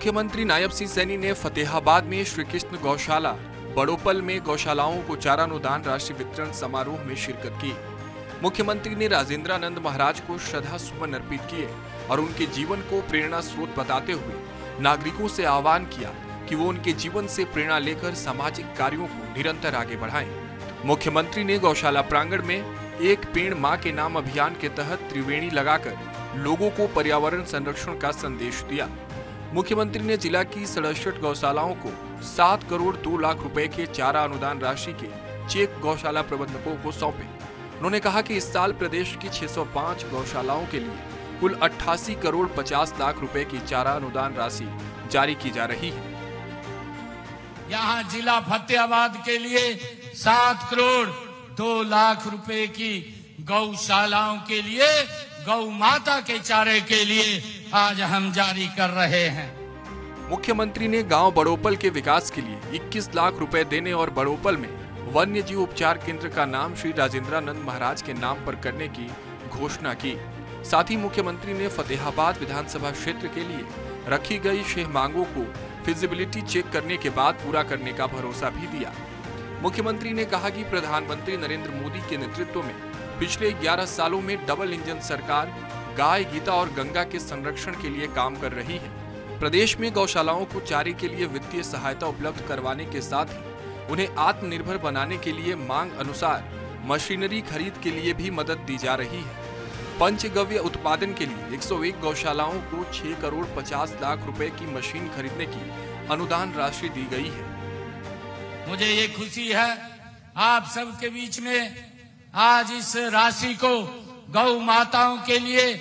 मुख्यमंत्री नायब सिंह सैनी ने फतेहाबाद में श्री कृष्ण गौशाला बड़ोपल में गौशालाओं को चारा अनुदान राशि वितरण समारोह में शिरकत की। मुख्यमंत्री ने राजेंद्रानंद महाराज को श्रद्धा सुमन अर्पित किए और उनके जीवन को प्रेरणा स्रोत बताते हुए नागरिकों से आह्वान किया कि वो उनके जीवन से प्रेरणा लेकर सामाजिक कार्यों को निरंतर आगे बढ़ाएं। मुख्यमंत्री ने गौशाला प्रांगण में एक पेड़ मां के नाम अभियान के तहत त्रिवेणी लगाकर लोगों को पर्यावरण संरक्षण का संदेश दिया। मुख्यमंत्री ने जिला की 67 गौशालाओं को 7 करोड़ 2 लाख रुपए के चारा अनुदान राशि के चेक गौशाला प्रबंधकों को सौंपे। उन्होंने कहा कि इस साल प्रदेश की 605 गौशालाओं के लिए कुल 88 करोड़ 50 लाख रुपए की चारा अनुदान राशि जारी की जा रही है। यहाँ जिला फतेहाबाद के लिए 7 करोड़ 2 लाख रुपए की गौशालाओं के लिए गौ माता के चारे के लिए आज हम जारी कर रहे हैं। मुख्यमंत्री ने गांव बड़ोपल के विकास के लिए 21 लाख रुपए देने और बड़ोपल में वन्य जीव उपचार केंद्र का नाम श्री राजेंद्रानंद महाराज के नाम पर करने की घोषणा की। साथ ही मुख्यमंत्री ने फतेहाबाद विधानसभा क्षेत्र के लिए रखी गई 6 मांगों को फिजिबिलिटी चेक करने के बाद पूरा करने का भरोसा भी दिया। मुख्यमंत्री ने कहा कि प्रधानमंत्री नरेंद्र मोदी के नेतृत्व में पिछले 11 सालों में डबल इंजन सरकार गाय, गीता और गंगा के संरक्षण के लिए काम कर रही है। प्रदेश में गौशालाओं को चारे के लिए वित्तीय सहायता उपलब्ध करवाने के साथ ही उन्हें आत्मनिर्भर बनाने के लिए मांग अनुसार मशीनरी खरीद के लिए भी मदद दी जा रही है। पंचगव्य उत्पादन के लिए 101 गौशालाओं को 6 करोड़ 50 लाख रुपए की मशीन खरीदने की अनुदान राशि दी गई है। मुझे ये खुशी है आप सबके बीच में आज इस राशि को गौ माताओं के लिए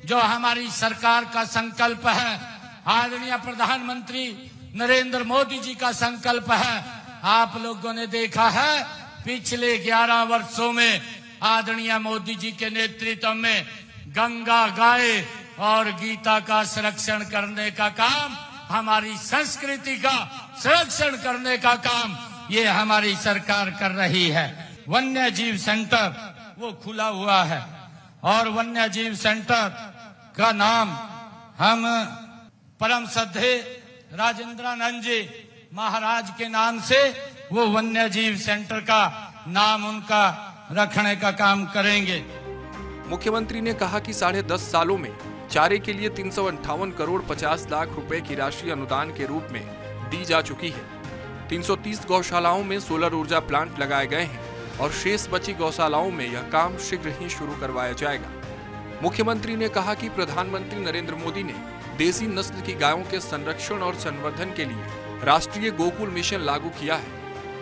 जो हमारी सरकार का संकल्प है, आदरणीय प्रधानमंत्री नरेंद्र मोदी जी का संकल्प है। आप लोगों ने देखा है पिछले 11 वर्षों में आदरणीय मोदी जी के नेतृत्व में गंगा, गाय और गीता का संरक्षण करने का काम, हमारी संस्कृति का संरक्षण करने का काम ये हमारी सरकार कर रही है। वन्य जीव सेंटर वो खुला हुआ है और वन्य जीव सेंटर का नाम हम परम श्रद्धेय राजेंद्रानंद जी महाराज के नाम से वो वन्य जीव सेंटर का नाम उनका रखने का काम करेंगे। मुख्यमंत्री ने कहा कि 10.5 सालों में चारे के लिए 358 करोड़ 50 लाख रुपए की राशि अनुदान के रूप में दी जा चुकी है। 330 गौशालाओं में सोलर ऊर्जा प्लांट लगाए गए हैं और शेष बची गौशालाओं में यह काम शीघ्र ही शुरू करवाया जाएगा। मुख्यमंत्री ने कहा कि प्रधानमंत्री नरेंद्र मोदी ने देसी नस्ल की गायों के संरक्षण और संवर्धन के लिए राष्ट्रीय गोकुल मिशन लागू किया है।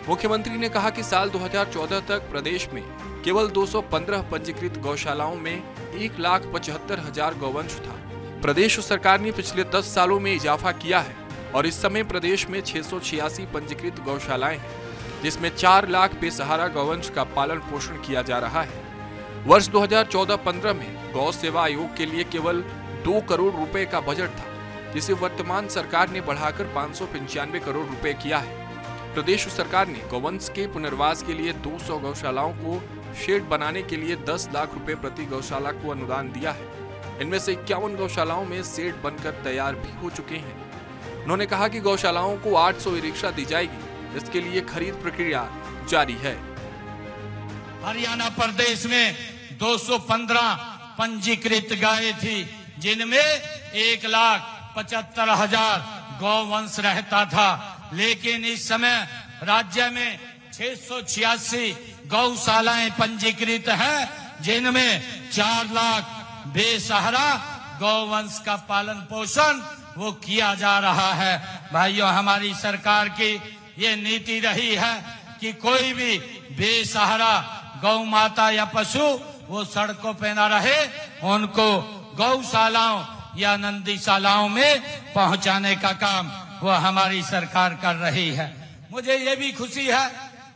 मुख्यमंत्री ने कहा कि साल 2014 तक प्रदेश में केवल 215 पंजीकृत गौशालाओं में 1,75,000 गौवंश था। प्रदेश सरकार ने पिछले 10 सालों में इजाफा किया है और इस समय प्रदेश में 686 पंजीकृत गौशालाएं हैं, जिसमें 4 लाख बेसहारा गौवंश का पालन पोषण किया जा रहा है। वर्ष 2014-15 में गौ सेवा आयोग के लिए केवल 2 करोड़ रुपए का बजट था, जिसे वर्तमान सरकार ने बढ़ाकर 595 करोड़ रुपए किया है। प्रदेश सरकार ने गौवंश के पुनर्वास के लिए 200 गौशालाओं को शेड बनाने के लिए 10 लाख रुपए प्रति गौशाला को अनुदान दिया है। इनमें से 51 गौशालाओं में शेड बनकर तैयार भी हो चुके हैं। उन्होंने कहा कि गौशालाओं को 800 ई-रिक्शा दी जाएगी, इसके लिए खरीद प्रक्रिया जारी है। हरियाणा प्रदेश में 215 पंजीकृत गायें थी, जिनमें 1,75,000 गौवंश रहता था, लेकिन इस समय राज्य में 686 गौशालाएं पंजीकृत हैं, जिनमें 4 लाख बेसहारा गौवंश का पालन पोषण वो किया जा रहा है। भाइयों, हमारी सरकार की ये नीति रही है कि कोई भी बेसहारा गौ माता या पशु वो सड़कों पे न रहे, उनको गौशालाओं या नंदीशालाओं में पहुंचाने का काम वो हमारी सरकार कर रही है। मुझे ये भी खुशी है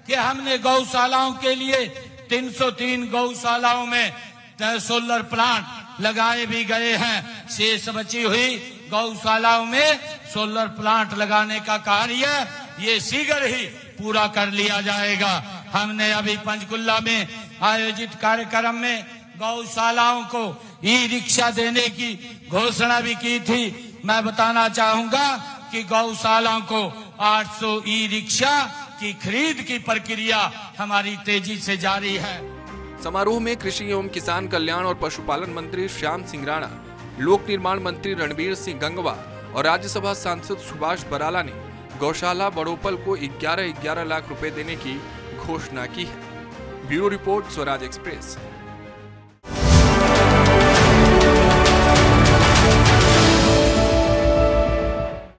कि हमने गौशालाओं के लिए 303 गौशालाओं में सोलर प्लांट लगाए भी गए हैं। शेष बची हुई गौशालाओं में सोलर प्लांट लगाने का कार्य ये शीघ्र ही पूरा कर लिया जाएगा। हमने अभी पंचकुला में आयोजित कार्यक्रम में गौशालाओं को ई-रिक्शा देने की घोषणा भी की थी। मैं बताना चाहूंगा कि गौशाला को 800 ई रिक्शा की खरीद की प्रक्रिया हमारी तेजी से जारी है। समारोह में कृषि एवं किसान कल्याण और पशुपालन मंत्री श्याम सिंह राणा, लोक निर्माण मंत्री रणबीर सिंह गंगवा और राज्यसभा सांसद सुभाष बराला ने गौशाला बड़ोपल को 11-11 लाख रुपए देने की घोषणा की है। Bureau report, Swaraj express.